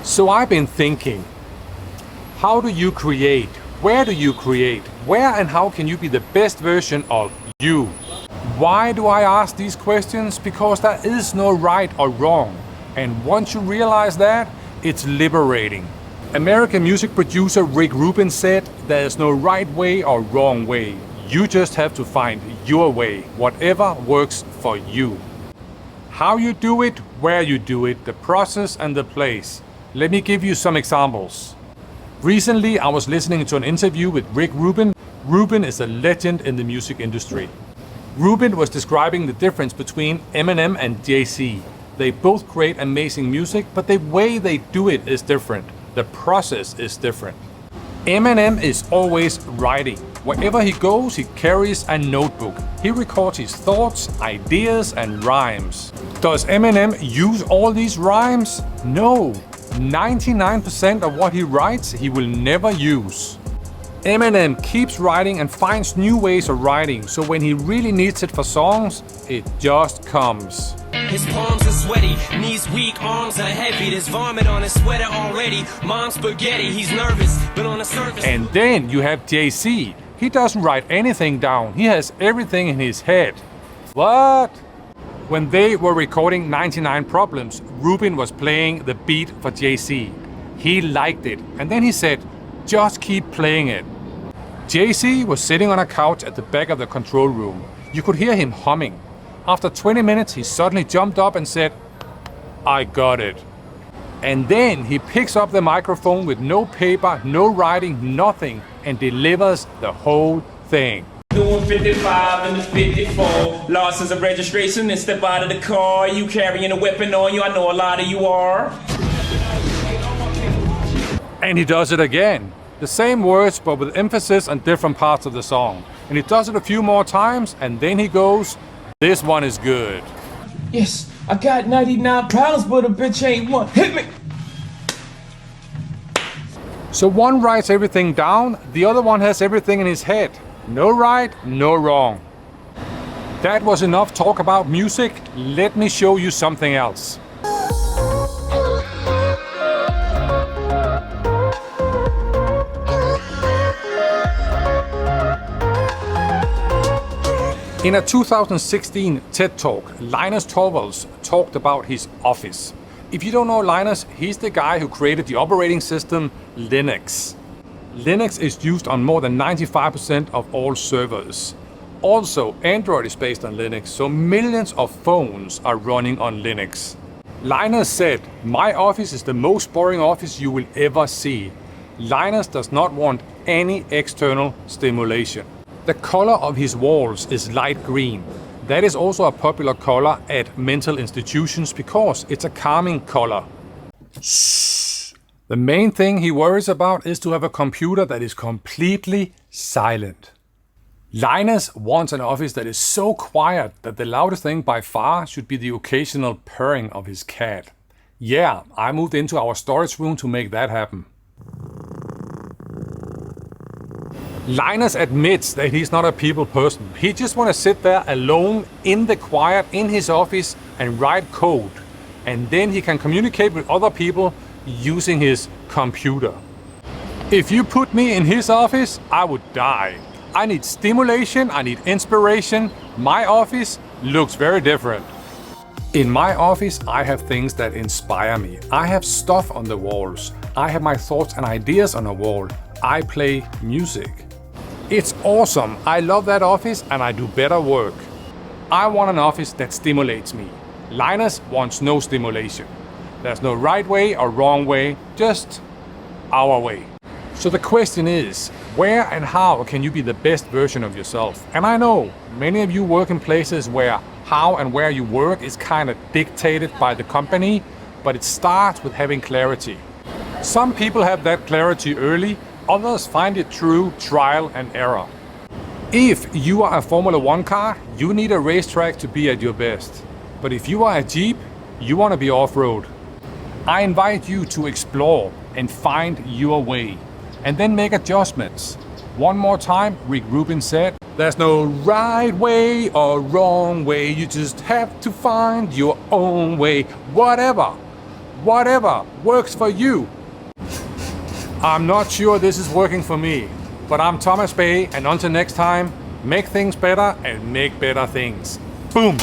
So I've been thinking, how do you create? Where do you create? Where and how can you be the best version of you? Why do I ask these questions? Because there is no right or wrong. And once you realize that, it's liberating. American music producer Rubin said, there's no right way or wrong way. You just have to find your way, whatever works for you. How you do it, where you do it, the process and the place. Let me give you some examples. Recently, I was listening to an interview with Rubin. Rubin is a legend in the music industry. Rubin was describing the difference between Eminem and Jay-Z. They both create amazing music, but the way they do it is different. The process is different. Eminem is always writing. Wherever he goes, he carries a notebook. He records his thoughts, ideas, and rhymes. Does Eminem use all these rhymes? No. 99% of what he writes, he will never use. Eminem keeps writing and finds new ways of writing, so when he really needs it for songs, it just comes. His palms are sweaty, knees weak, arms are heavy. There's vomit on his sweater already. Mom's spaghetti, he's nervous, but on the surface. And then you have Jay-Z. He doesn't write anything down. He has everything in his head. What? When they were recording 99 Problems, Rubin was playing the beat for Jay-Z. He liked it, and then he said, just keep playing it. Jay-Z was sitting on a couch at the back of the control room. You could hear him humming. After 20 minutes, he suddenly jumped up and said, I got it. And then he picks up the microphone with no paper, no writing, nothing, and delivers the whole thing. Doing 55 and the 54. License of registration and step out of the car. You carrying a weapon on you, I know a lot of you are. And he does it again. The same words, but with emphasis on different parts of the song. And he does it a few more times, and then he goes, this one is good. Yes, I got 99 problems, but a bitch ain't one. Hit me! So one writes everything down, the other one has everything in his head. No right, no wrong. That was enough talk about music. Let me show you something else. In a 2016 TED Talk, Linus Torvalds talked about his office. If you don't know Linus, he's the guy who created the operating system Linux. Linux is used on more than 95% of all servers. Also, Android is based on Linux, so millions of phones are running on Linux. Linus said, my office is the most boring office you will ever see. Linus does not want any external stimulation. The color of his walls is light green. That is also a popular color at mental institutions because it's a calming color. The main thing he worries about is to have a computer that is completely silent. Linus wants an office that is so quiet that the loudest thing by far should be the occasional purring of his cat. Yeah, I moved into our storage room to make that happen. Linus admits that he's not a people person. He just wants to sit there alone in the quiet in his office and write code. And then he can communicate with other people using his computer. If you put me in his office, I would die. I need stimulation, I need inspiration. My office looks very different. In my office, I have things that inspire me. I have stuff on the walls. I have my thoughts and ideas on a wall. I play music. It's awesome. I love that office and I do better work. I want an office that stimulates me. Linus wants no stimulation. There's no right way or wrong way, just our way. So the question is, where and how can you be the best version of yourself? And I know many of you work in places where how and where you work is kind of dictated by the company, but it starts with having clarity. Some people have that clarity early, others find it through trial and error. If you are a Formula 1 car, you need a racetrack to be at your best. But if you are a Jeep, you want to be off-road. I invite you to explore and find your way, and then make adjustments. One more time, Rubin said, there's no right way or wrong way, you just have to find your own way, whatever Whatever works for you. I'm not sure this is working for me, but I'm Thomas Bay, and until next time, make things better and make better things. Boom!